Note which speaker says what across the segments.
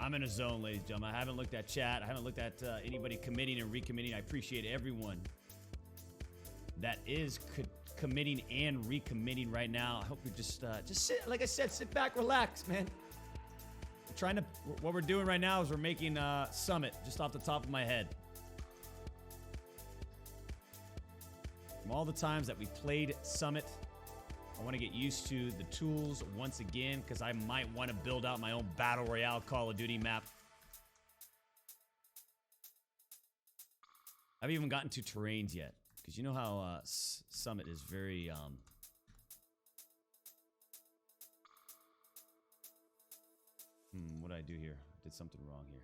Speaker 1: I'm in a zone, ladies and gentlemen. I haven't looked at chat. I haven't looked at anybody committing and recommitting. I appreciate everyone that is committing and recommitting right now. I hope you're just sit, like I said, sit back, relax, man. We're trying to, what we're doing right now is we're making Summit, just off the top of my head. From all the times that we played Summit, I want to get used to the tools once again, because I might want to build out my own Battle Royale Call of Duty map. I haven't even gotten to terrains yet, because you know how Summit is very... what did I do here? I did something wrong here.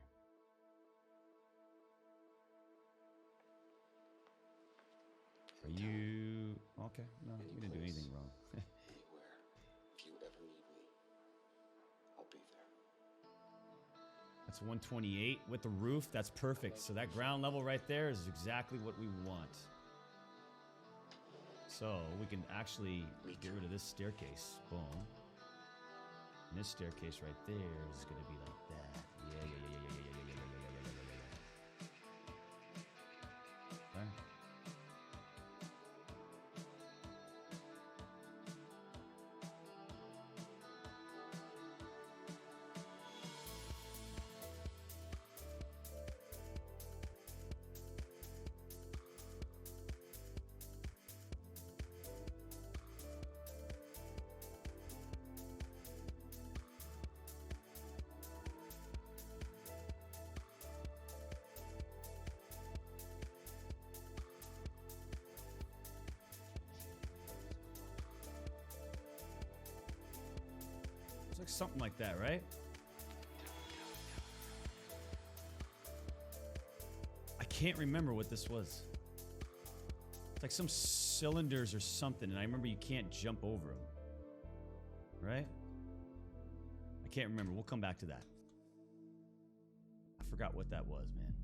Speaker 1: Are you... Okay, no, you didn't do anything wrong.
Speaker 2: Anywhere. If you ever need me, I'll be there.
Speaker 1: That's 128 with the roof. That's perfect. So that ground level right there is exactly what we want. So we can actually get rid of this staircase. Boom. And this staircase right there is going to be like that. Yeah. Okay. It's like something like that, right? I can't remember what this was. It's like some cylinders or something, and I remember you can't jump over them. Right? I can't remember. We'll come back to that. I forgot what that was, man.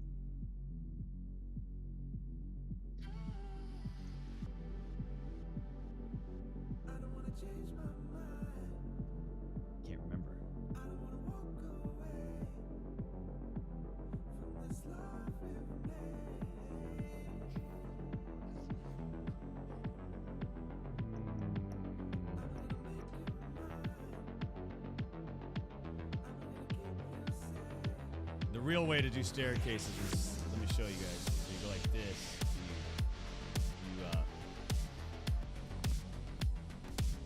Speaker 3: I don't wanna change my mind.
Speaker 1: Can't remember.
Speaker 3: I don't wanna walk away from this life we've made. I'm gonna make you mine. I'm gonna keep you safe.
Speaker 1: The real way to do staircases is, let me show you guys. You go like this.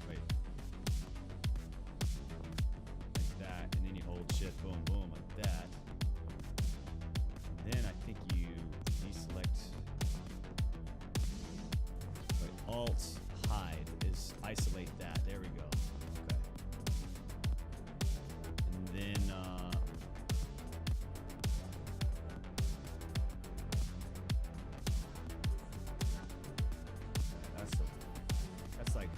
Speaker 1: Wait. Like that, and then you hold shift, boom, boom, like that. Then I think you deselect. Wait, Alt, hide is isolate that. There we go. Okay. And then, that's like,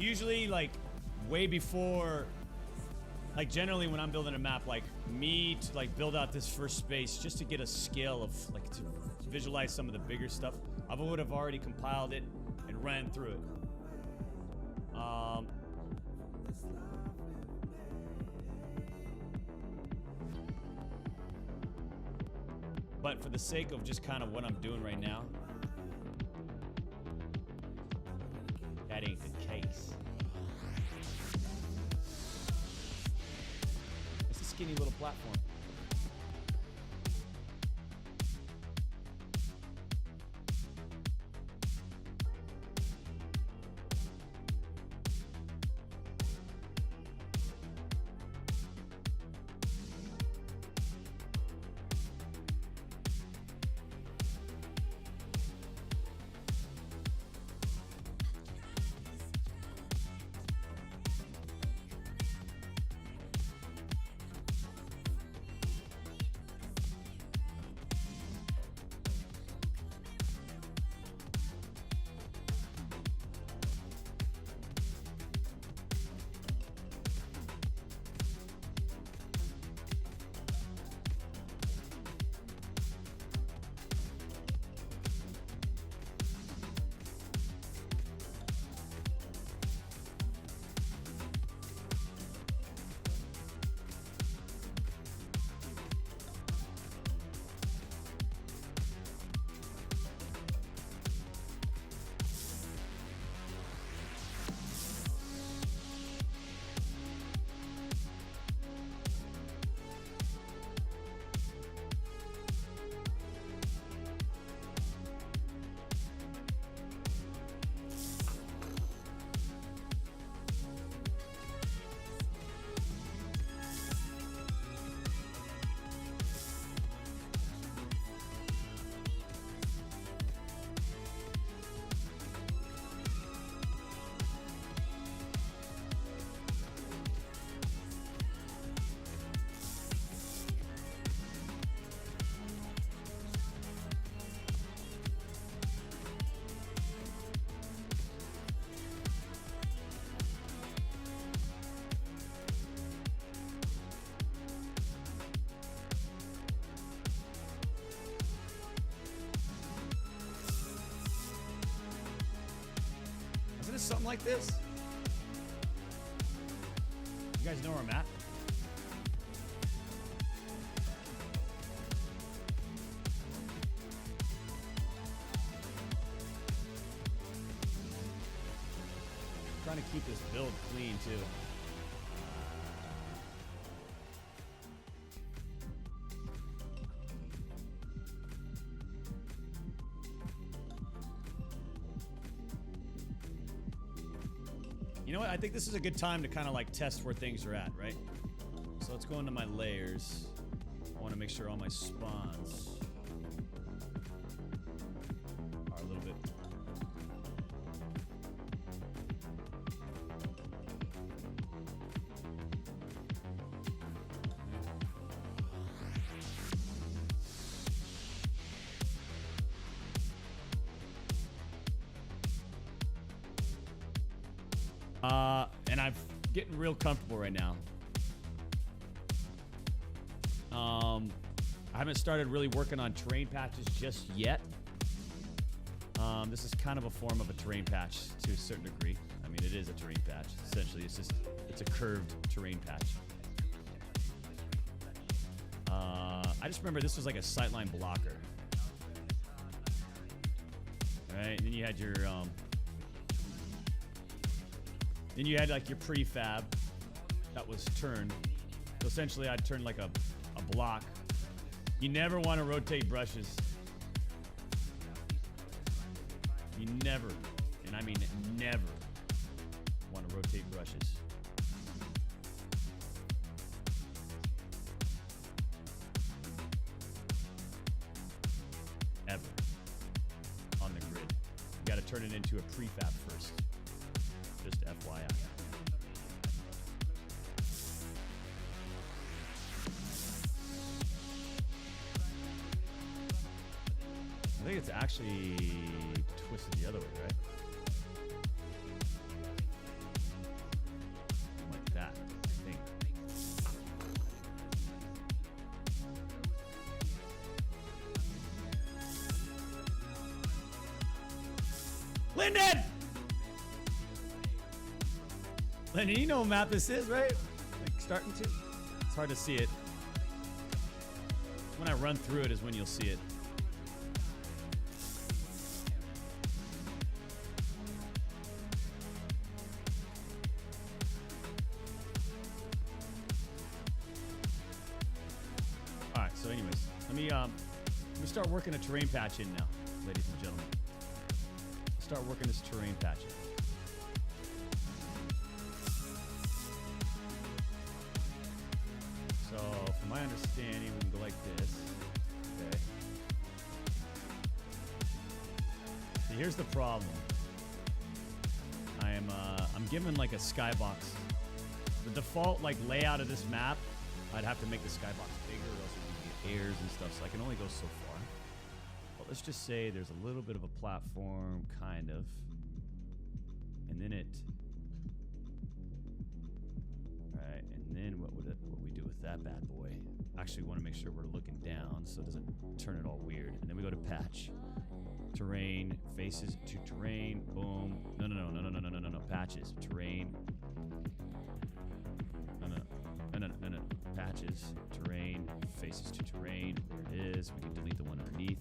Speaker 1: usually like way before, like generally when I'm building a map, like me to like build out this first space just to get a scale of like to visualize some of the bigger stuff, I would have already compiled it and ran through it. But for the sake of just kind of what I'm doing right now, that ain't the case. It's a skinny little platform. Something like this. You guys know where I'm at? I'm trying to keep this build clean too. You know what? I think this is a good time to kind of like test where things are at, right? So let's go into my layers. I want to make sure all my spawns are a little bit. And I'm getting real comfortable right now. I haven't started really working on terrain patches just yet. This is kind of a form of a terrain patch to a certain degree. I mean, it is a terrain patch. Essentially, it's a curved terrain patch. I just remember this was like a sightline blocker. All right, and then you had your then you had like your prefab that was turned. So essentially I'd turn like a block. You never want to rotate brushes. You never, and I mean never, want to rotate brushes. Ever. On the grid. You got to turn it into a prefab first. Just FYI. I think it's actually twisted the other way, right? Linden! Linden, you know what map this is, right? Like starting to. It's hard to see it. When I run through it is when you'll see it. All right, so anyways, let me start working a terrain patch in now, ladies and gentlemen. Start working this terrain patch in. So, from my understanding, we can go like this. Okay. See, here's the problem. I'm given like a skybox. The default like layout of this map, I'd have to make the skybox bigger, or else it would be airs and stuff. So I can only go so far. But let's just say there's a little bit of a platform, kind of, and then it. All right, and then what we do with that bad boy? Actually, we want to make sure we're looking down so it doesn't turn it all weird. And then we go to patch, terrain, faces to terrain, boom. No, patches, terrain. No, patches, terrain, faces to terrain. There it is. We can delete the one underneath.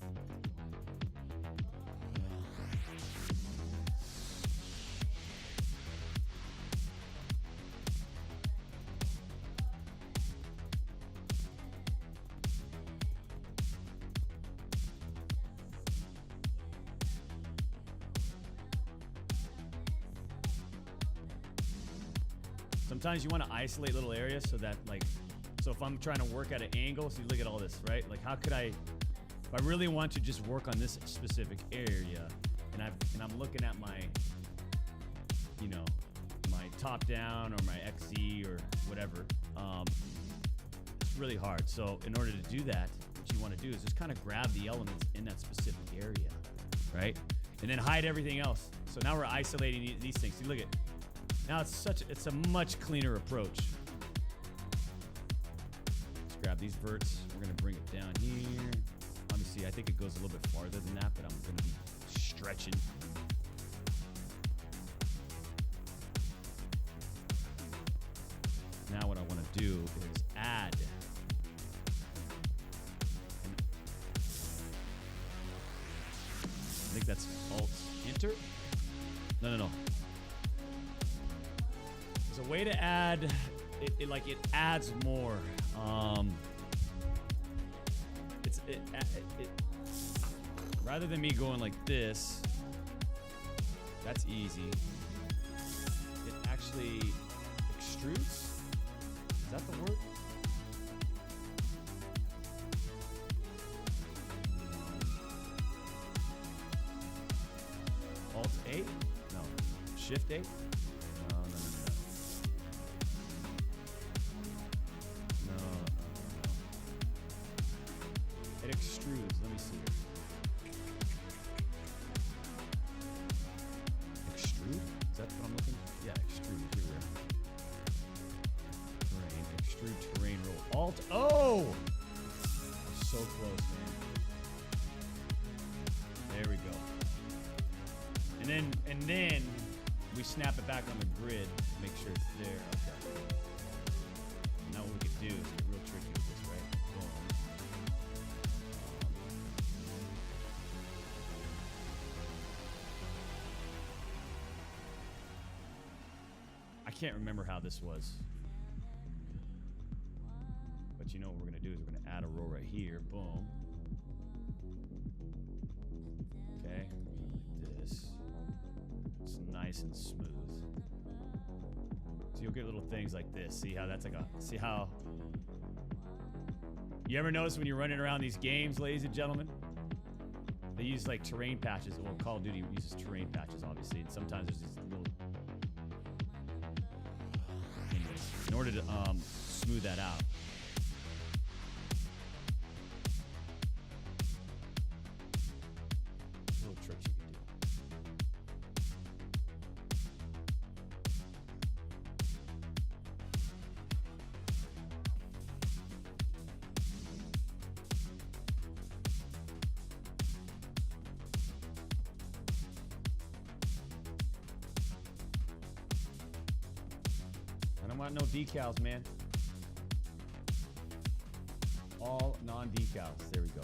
Speaker 1: Sometimes you want to isolate little areas so that, like, so if I'm trying to work at an angle, so you look at all this, right? Like, how could I, if I really want to just work on this specific area, and I'm looking at my, you know, my top down or my XZ or whatever, it's really hard. So in order to do that, what you want to do is just kind of grab the elements in that specific area, right? And then hide everything else. So now we're isolating these things. See, look at. Now it's a much cleaner approach. Let's grab these verts. We're gonna bring it down here. Obviously, I think it goes a little bit farther than that, but I'm gonna be stretching. Now what I want to do is add. I think that's Alt-Enter. No. There's a way to add it adds more. Rather than me going like this, that's easy. It actually extrudes. Is that the word? Alt 8? No. Shift 8? It extrudes. Let me see here. Extrude? Is that what I'm looking for? Yeah, extrude. Here we are. Terrain. Extrude terrain roll. Alt. Oh! So close, man. There we go. And then we snap it back on the grid. Make sure it's there. Okay. Now what we can do is get real tricky with this, right? Boom. I can't remember how this was. But you know what we're going to do is we're going to add a row right here. Boom. Okay. Like this. It's nice and smooth. So you'll get little things like this. See how that's like a... See how... You ever notice when you're running around these games, ladies and gentlemen? They use like terrain patches. Well, Call of Duty uses terrain patches, obviously. And sometimes there's these little... Anyways, in order to smooth that out. Little tricks you can do. want no decals, man. All non-decals. There we go.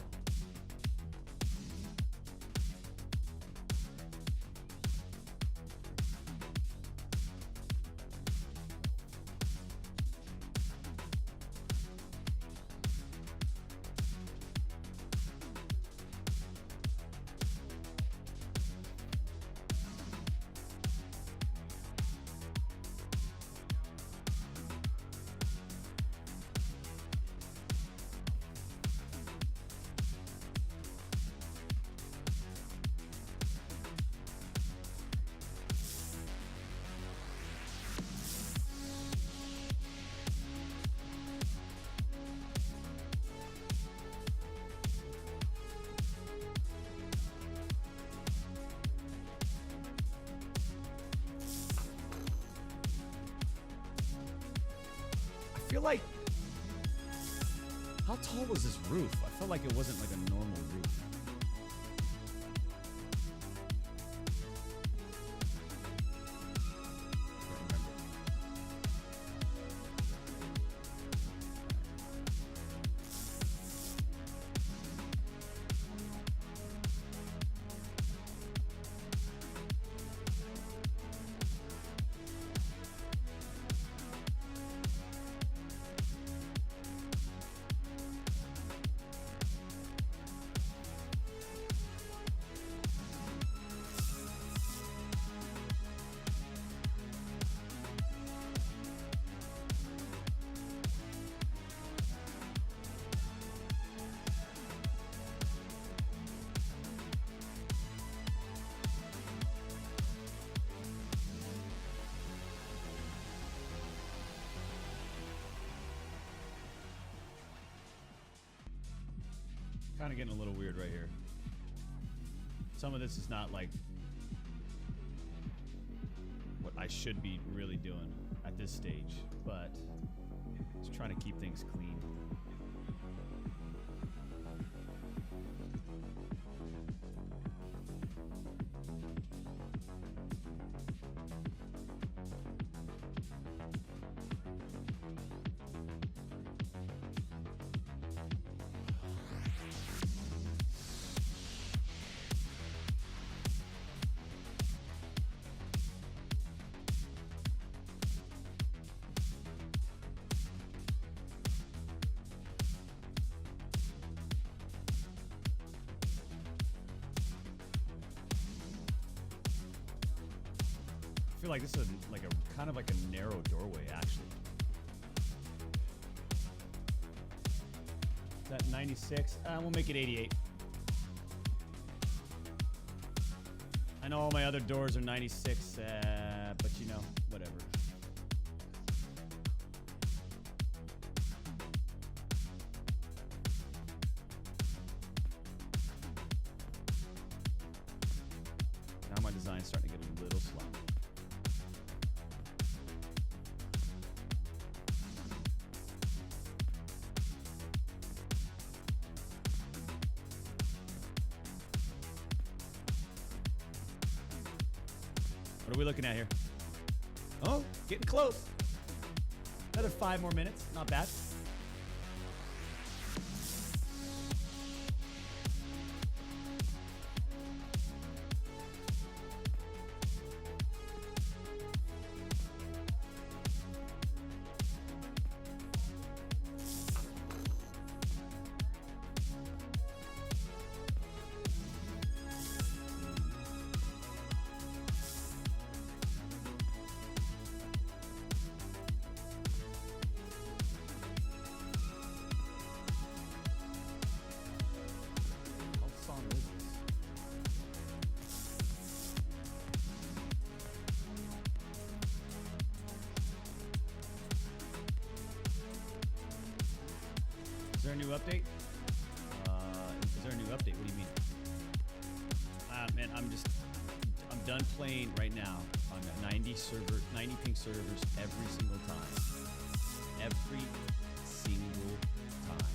Speaker 1: I feel like, how tall was this roof? I felt like it wasn't like a normal roof. Can't remember. Kind of getting a little weird right here. Some of this is not like what I should be really doing at this stage, but just trying to keep things clean. I feel like this is like a kind of like a narrow doorway, actually. Is that 96? We'll make it 88. I know all my other doors are 96, but you know, whatever. Now my design's starting to get a little sloppy. What are we looking at here? Oh, getting close. Another 5 more minutes. Not bad. Is there a new update? Is there a new update? What do you mean? Man, I'm done playing right now on 90 ping servers every single time. Every single time.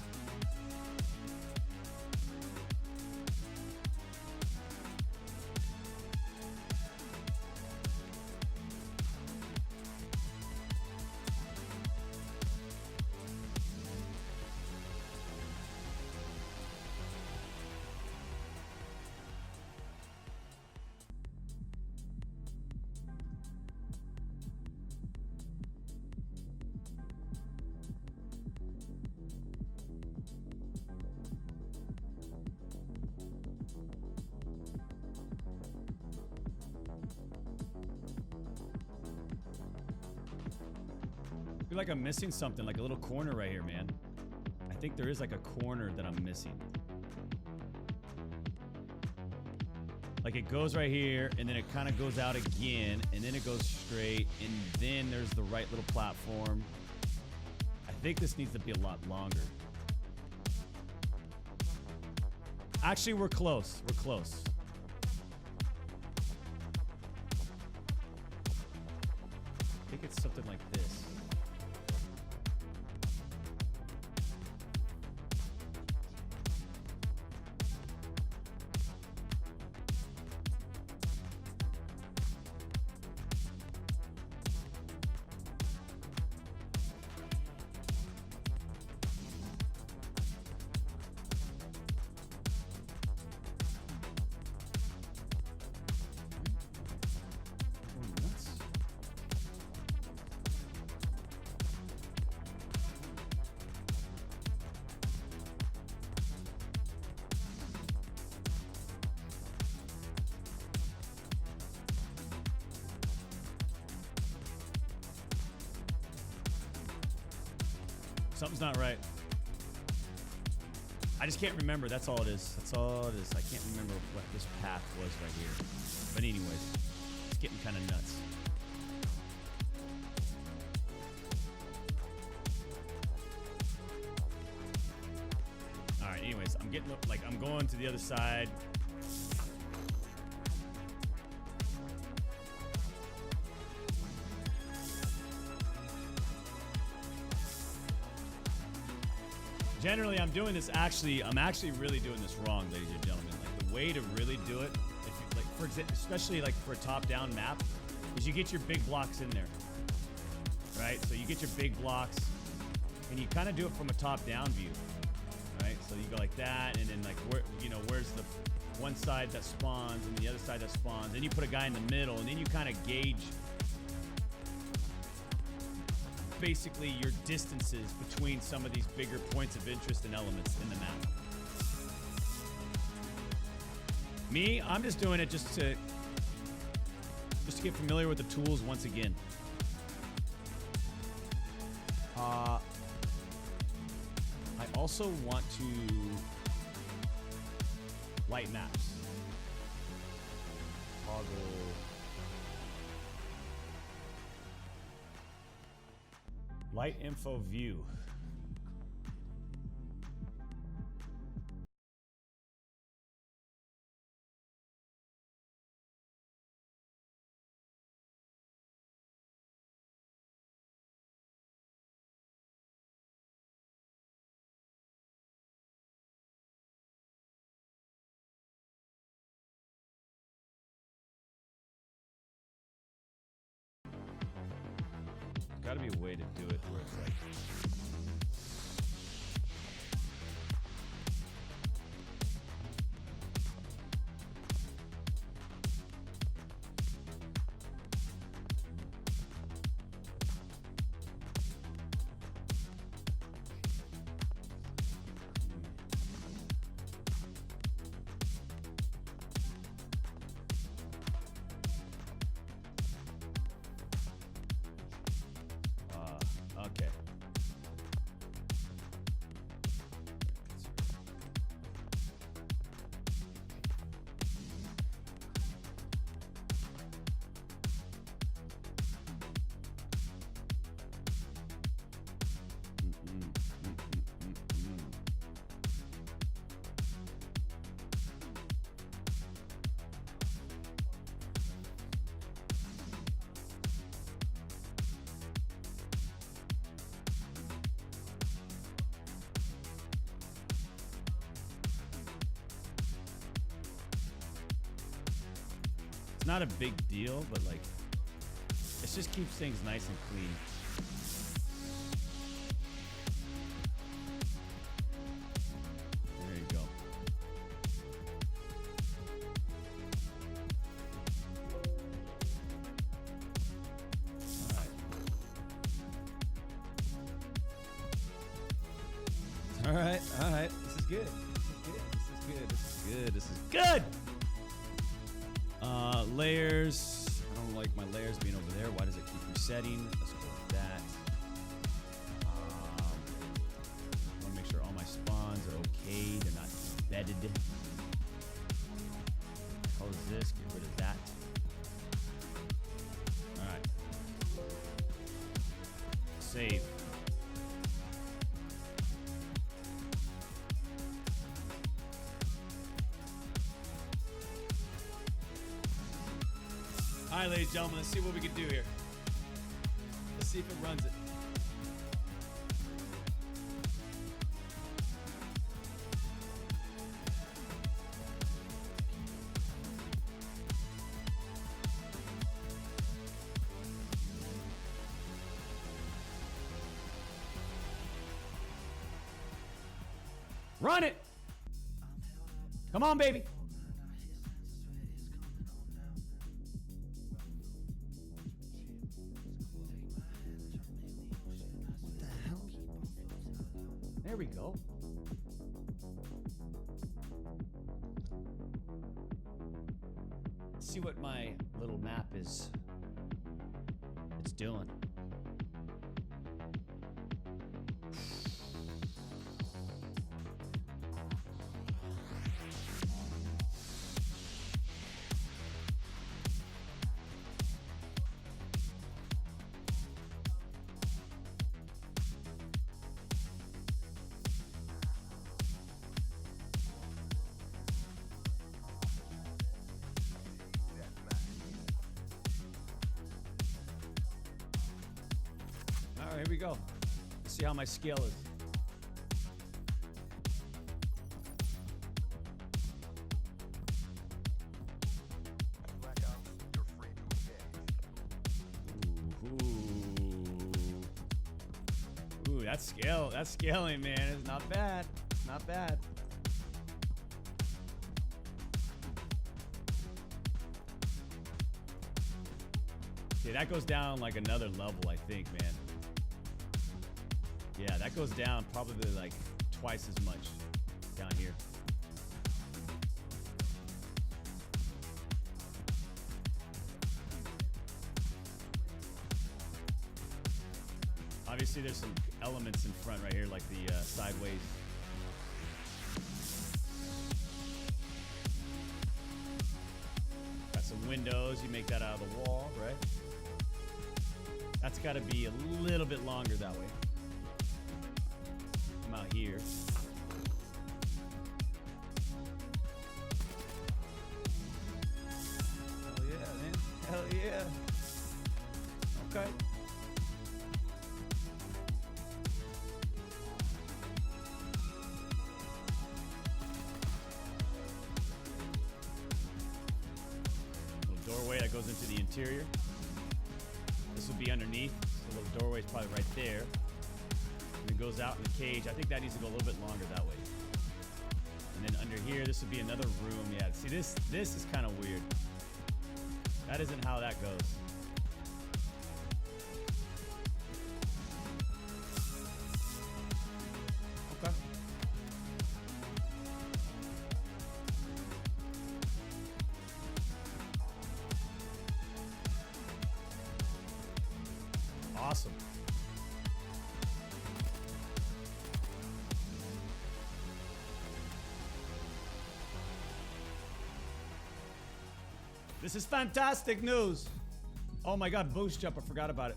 Speaker 1: feel like I'm missing something, like a little corner right here, man. I think there is like a corner that I'm missing. Like it goes right here, and then it kind of goes out again, and then it goes straight, and then there's the right little platform. I think this needs to be a lot longer. Actually, we're close. We're close. I think it's something like this. Something's not right. I just can't remember. That's all it is. That's all it is. I can't remember what this path was right here. But anyways, it's getting kind of nuts. All right, anyways, I'm getting like I'm going to the other side. Generally, I'm doing this I'm actually really doing this wrong, ladies and gentlemen. Like the way to really do it, if you, like for example, especially like for a top-down map, is you get your big blocks in there, right? So you get your big blocks, and you kind of do it from a top-down view, right? So you go like that, and then like where where's the one side that spawns and the other side that spawns, then you put a guy in the middle, and then you kind of gauge basically your distances between some of these bigger points of interest and elements in the map. Me, I'm just doing it just to get familiar with the tools once again. I also want to light maps. Toggle. Light info view. Gotta be a way to do it where it's like okay. Not a big deal, but like it just keeps things nice and clean. There you go. All right. All right. This is good. This is good. Layers. I don't like my layers being over there. Why does it keep resetting? Let's go with that. added. Close this, get rid of that. Alright. Save. Alright, ladies and gentlemen, let's see what we can do here. Let's see if it runs it. Run it! Come on, baby. What the hell? There we go. Let's see what my little map is. It's doing. Here we go. Let's see how my scale is. Ooh, that's scaling, man. It's not bad. It's not bad. Okay, that goes down like another level, I think, man. Yeah, that goes down probably like twice as much down here. Obviously, there's some elements in front right here, like the sideways. Got some windows. You make that out of the wall, right? That's got to be a little bit longer that way. Out here. Hell yeah, man. Hell yeah. Okay. Little doorway that goes into the interior. This would be underneath. The little doorway is probably right there. It goes out in the cage. I think that needs to go a little bit longer that way. And then under here, this would be another room. Yeah, see this is kind of weird. That isn't how that goes. Okay. Awesome. This is fantastic news. Oh my God, boost jump, I forgot about it.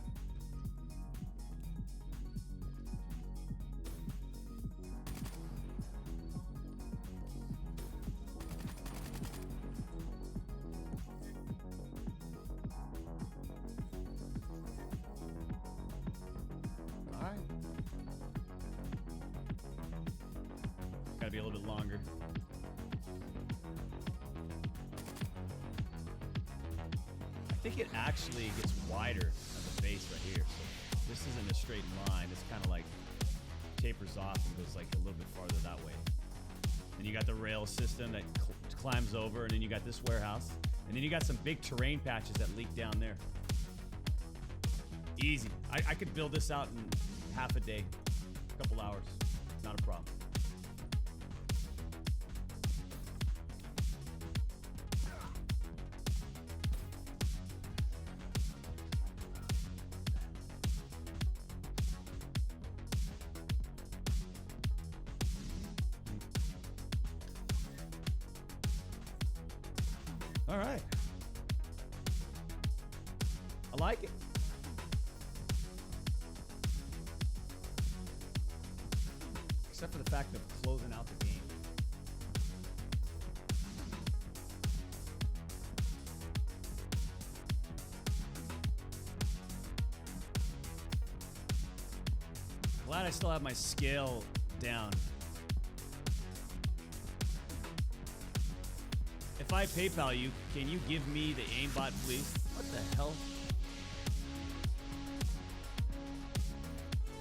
Speaker 1: All right. Gotta be a little bit longer. I think it actually gets wider at the base right here. So this isn't a straight line. It's kind of like tapers off and goes like a little bit farther that way. Then you got the rail system that climbs over, and then you got this warehouse. And then you got some big terrain patches that leak down there. Easy. I could build this out in half a day, a couple hours. Not a problem. All right. I like it. Except for the fact of closing out the game. Glad I still have my scale down. If I PayPal you, can you give me the aimbot, please? What the hell?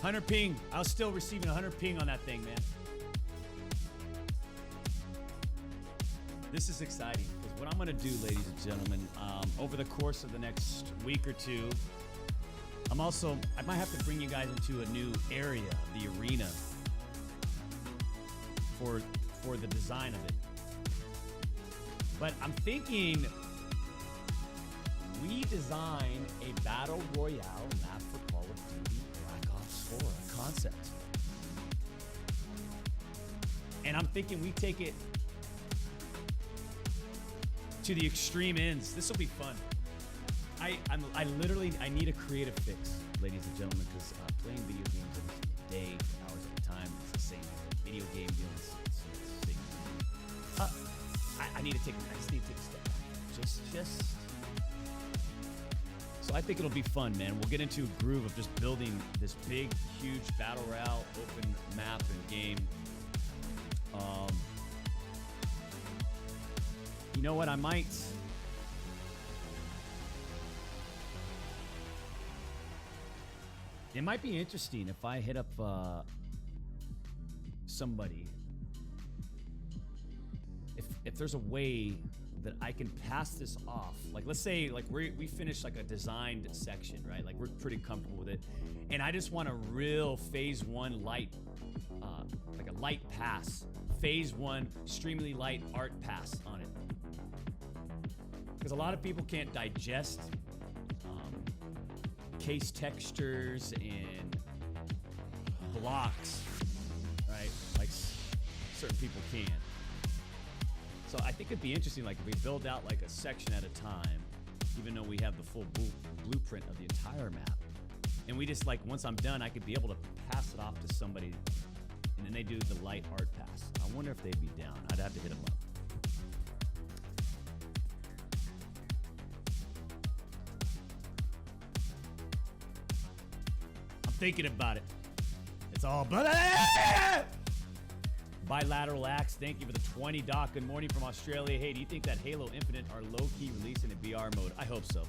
Speaker 1: 100 ping. I was still receiving 100 ping on that thing, man. This is exciting because what I'm gonna do, ladies and gentlemen, over the course of the next week or two, I might have to bring you guys into a new area, the arena, for the design of it. But I'm thinking we design a battle royale map for Call of Duty Black Ops 4, a concept. And I'm thinking we take it to the extreme ends. This will be fun. I literally need a creative fix, ladies and gentlemen, because playing video games every day, for hours at a time, it's the same video game deal. It's the same. I just need to take a step back. Just. So I think it'll be fun, man. We'll get into a groove of just building this big, huge battle royale, open map and game. You know what? It might be interesting if I hit up somebody. If there's a way that I can pass this off, like let's say like we finish like a designed section, right? Like we're pretty comfortable with it, and I just want a real phase 1 light, like a light pass, phase 1 extremely light art pass on it, because a lot of people can't digest case textures and blocks, right? Like certain people can. So I think it'd be interesting, like if we build out like a section at a time, even though we have the full blueprint of the entire map, and we just like once I'm done, I could be able to pass it off to somebody, and then they do the light art pass. I wonder if they'd be down. I'd have to hit them up. Thinking about it. It's all bilateral axe. Thank you for the 20, Doc. Good morning from Australia. Hey, do you think that Halo Infinite are low-key releasing in VR mode? I hope so.